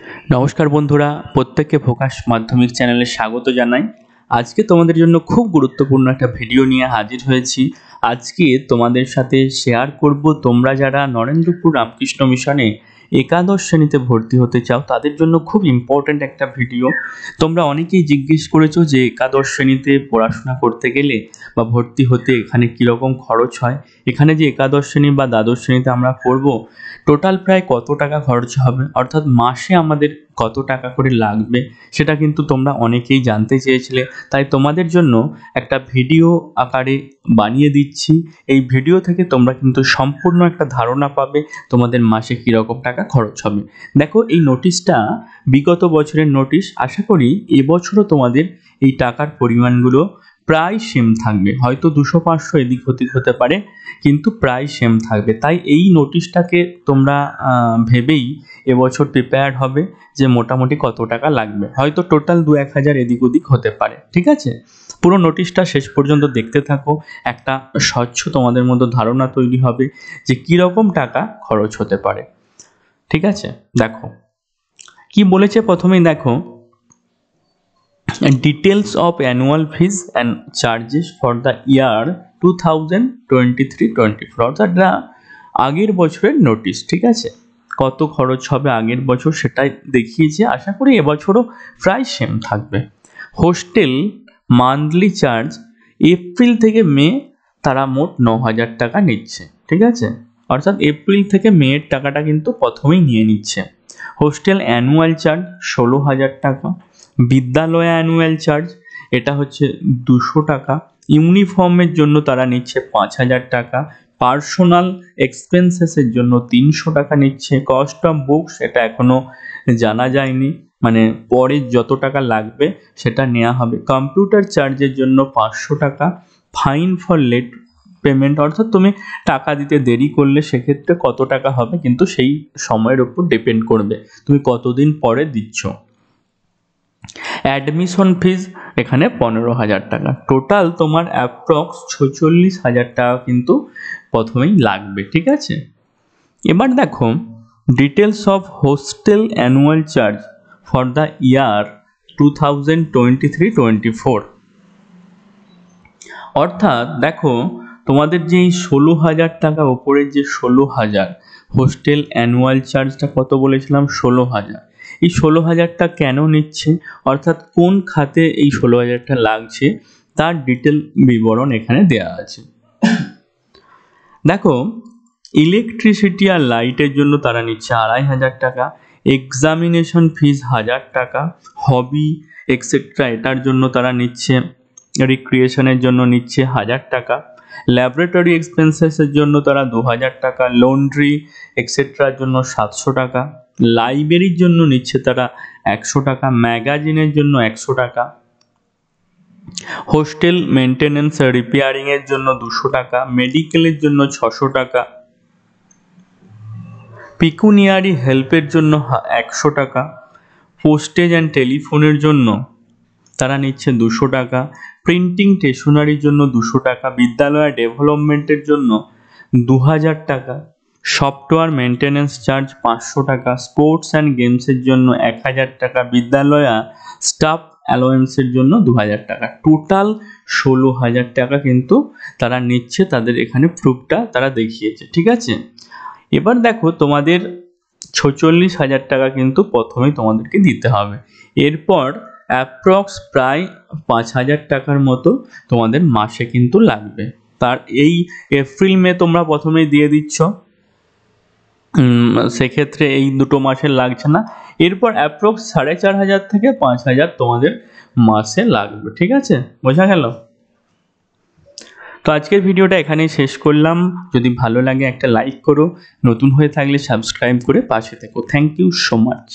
নমস্কার বন্ধুরা, প্রত্যেককে ফোকাস মাধ্যমিক চ্যানেলে স্বাগত জানাই। আজকে তোমাদের জন্য খুব গুরুত্বপূর্ণ একটা ভিডিও নিয়ে হাজির হয়েছি। আজকে তোমাদের সাথে শেয়ার করব তোমরা যারা নরেন্দ্রপুর রামকৃষ্ণ মিশনে একাদশ শ্রেণীতে ভর্তি হতে চাও তাদের জন্য খুব ইম্পর্ট্যান্ট একটা ভিডিও। তোমরা অনেকেই জিজ্ঞেস করেছো যে একাদশ শ্রেণীতে পড়াশোনা করতে গেলে বা ভর্তি হতে এখানে কীরকম খরচ হয়, এখানে যে একাদশ শ্রেণী বা দ্বাদশ শ্রেণীতে আমরা পড়বো টোটাল প্রায় কত টাকা খরচ হবে, অর্থাৎ মাসে আমাদের কত টাকা করে লাগবে, সেটা কিন্তু তোমরা অনেকেই জানতে চেয়েছিলে। তাই তোমাদের জন্য একটা ভিডিও আকারে বানিয়ে দিচ্ছি। এই ভিডিও থেকে তোমরা কিন্তু সম্পূর্ণ একটা ধারণা পাবে তোমাদের মাসে কীরকম টাকা খরচ হবে। দেখো, এই নোটিশটা বিগত বছরের নোটিশ। আশা করি এবছরও তোমাদের এই টাকার পরিমাণগুলো প্রায় সেম থাকবে, হয়তো 200-500 এদিক ওদিক হতে পারে, কিন্তু প্রায় সেম থাকবে। তাই এই নোটিশটাকে তোমরা ভেবেই এবছর প্রিপেয়ার্ড হবে যে মোটামুটি কত টাকা লাগবে, হয়তো টোটাল 2-1 হাজার এদিক ওদিক হতে পারে। ঠিক আছে, পুরো নোটিশটা শেষ পর্যন্ত দেখতে থাকো, একটা স্বচ্ছ তোমাদের মধ্যে ধারণা তৈরি হবে যে কীরকম টাকা খরচ হতে পারে। ঠিক আছে, দেখো কি বলেছে প্রথমেই। দেখো, details of annual fees and charges for the year 2023-24, অর্থাৎ আগের বছরের নোটিশ। ঠিক আছে, কত খরচ হবে আগের বছর সেটাই দেখিয়েছে। আশা করি এবছরও প্রায় সেম থাকবে। হোস্টেল মান্থলি চার্জ এপ্রিল থেকে মে তারা মোট 9,000 টাকা নিচ্ছে। ঠিক আছে, অর্থাৎ এপ্রিল থেকে মেয়ের টাকাটা কিন্তু প্রথমেই নিয়ে নিচ্ছে। হোস্টেল অ্যানুয়াল চার্জ 16,000 টাকা। বিদ্যালয় অ্যানুয়াল চার্জ এটা হচ্ছে 200 টাকা। ইউনিফর্মের জন্য তারা নিচ্ছে 5,000 টাকা। পার্সোনাল এক্সপেন্সেসের জন্য 300 টাকা নিচ্ছে। কস্ট অফ বুকস এটা এখনও জানা যায়নি, মানে পরে যত টাকা লাগবে সেটা নেওয়া হবে। কম্পিউটার চার্জের জন্য 500 টাকা। ফাইন ফর লেট পেমেন্ট, অর্থাৎ তুমি টাকা দিতে দেরি করলে সেক্ষেত্রে কত টাকা হবে, কিন্তু সেই সময়ের উপর ডিপেন্ড করবে তুমি কতদিন পরে দিচ্ছ। অ্যাডমিশন ফিজ এখানে 15,000 টাকা। টোটাল তোমার অ্যাপ্রক্স 46,000 টাকা কিন্তু প্রথমেই লাগবে। ঠিক আছে, এবার দেখো details of hostel annual charge for the year 2023-24, অর্থাৎ দেখো তোমাদের যে 16,000 টাকা ওপরের যে 16,000 হোস্টেল অ্যানুয়াল চার্জটা কত বলেছিলাম, 16,000। এই 16,000টা কেন নিচ্ছে, অর্থাৎ কোন খাতে এই 16,000টা লাগছে তার ডিটেল বিবরণ এখানে দেওয়া আছে। দেখো, ইলেকট্রিসিটি আর লাইটের জন্য তারা নিচ্ছে 2,500 টাকা। এক্সামিনেশন ফিজ 1,000 টাকা। হবি এক্সেট্রা এটার জন্য তারা নিচ্ছে, রিক্রিয়েশনের জন্য নিচ্ছে 1,000 টাকা। ল্যাবরেটরি এক্সপেন্সেসের জন্য তারা 2,000 টাকা। লন্ড্রি এক্সেট্রার জন্য 700 টাকা। লাইব্রেরির জন্য নিচ্ছে তারা 100 টাকা। ম্যাগাজিনের জন্য 100 টাকা। হোস্টেল মেনটেন্যান্স রিপেয়ারিংয়ের জন্য 200 টাকা। মেডিকেলের জন্য 600 টাকা। পিকুনিয়ারি হেল্পের জন্য 100 টাকা। পোস্টেজ অ্যান্ড টেলিফোনের জন্য তারা নিচ্ছে 200 টাকা। প্রিন্টিং স্টেশনারির জন্য 200 টাকা। বিদ্যালয় ডেভেলপমেন্টের জন্য 2,000 টাকা। সফটওয়্যার মেনটেন্যান্স চার্জ 500 টাকা। স্পোর্টস অ্যান্ড গেমসের জন্য 1,000 টাকা। বিদ্যালয়া স্টাফ অ্যালাওয়েন্সের জন্য 2,000 টাকা। টোটাল 16,000 টাকা কিন্তু তারা নিচ্ছে, তাদের এখানে প্রুফটা তারা দেখিয়েছে। ঠিক আছে, এবার দেখো তোমাদের 46,000 টাকা কিন্তু প্রথমেই তোমাদেরকে দিতে হবে। এরপর অ্যাপ্রক্স প্রায় 5,000 টাকার মতো তোমাদের মাসে কিন্তু লাগবে। তার এই এপ্রিল মে তোমরা প্রথমেই দিয়ে দিচ্ছ, সেক্ষেত্রে এই দুটো মাসে লাগছে না। এরপর অ্যাপ্রক্স 4,500 থেকে 5,000 তোমাদের মাসে লাগবে। ঠিক আছে, বোঝা গেল? তো আজকের ভিডিওটা এখানেই শেষ করলাম। যদি ভালো লাগে একটা লাইক করো, নতুন হয়ে থাকলে সাবস্ক্রাইব করে পাশে থেকো। Thank you so much.